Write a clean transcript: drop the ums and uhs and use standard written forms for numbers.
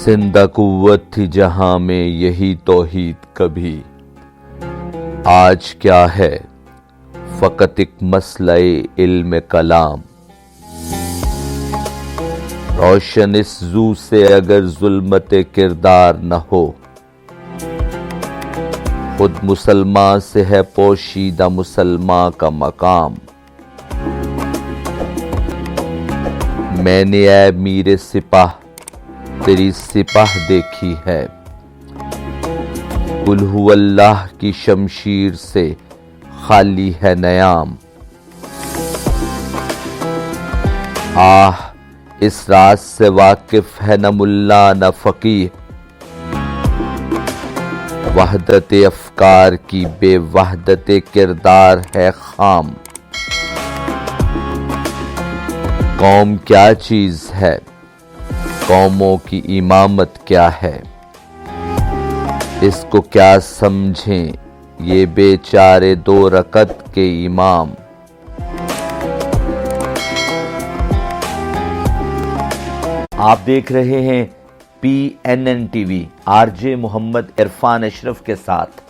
زندہ قوت تھی جہاں میں یہی توحید کبھی، آج کیا ہے فقط ایک مسئلہ علم کلام۔ روشن اس زو سے اگر ظلمت کردار نہ ہو، خود مسلمان سے ہے پوشیدہ مسلمان کا مقام۔ میں نے اے میر سپاہ تیری سپاہ دیکھی ہے، قل ہو اللہ کی شمشیر سے خالی ہے نیام۔ آہ اس راز سے واقف ہے نہ ملا نہ فقیہ، وحدت افکار کی بے وحدت کردار ہے خام۔ قوم کیا چیز ہے، قوموں کی امامت کیا ہے، اس کو کیا سمجھیں یہ بیچارے دو رکعت کے امام۔ آپ دیکھ رہے ہیں PNN TV، RJ محمد عرفان اشرف کے ساتھ۔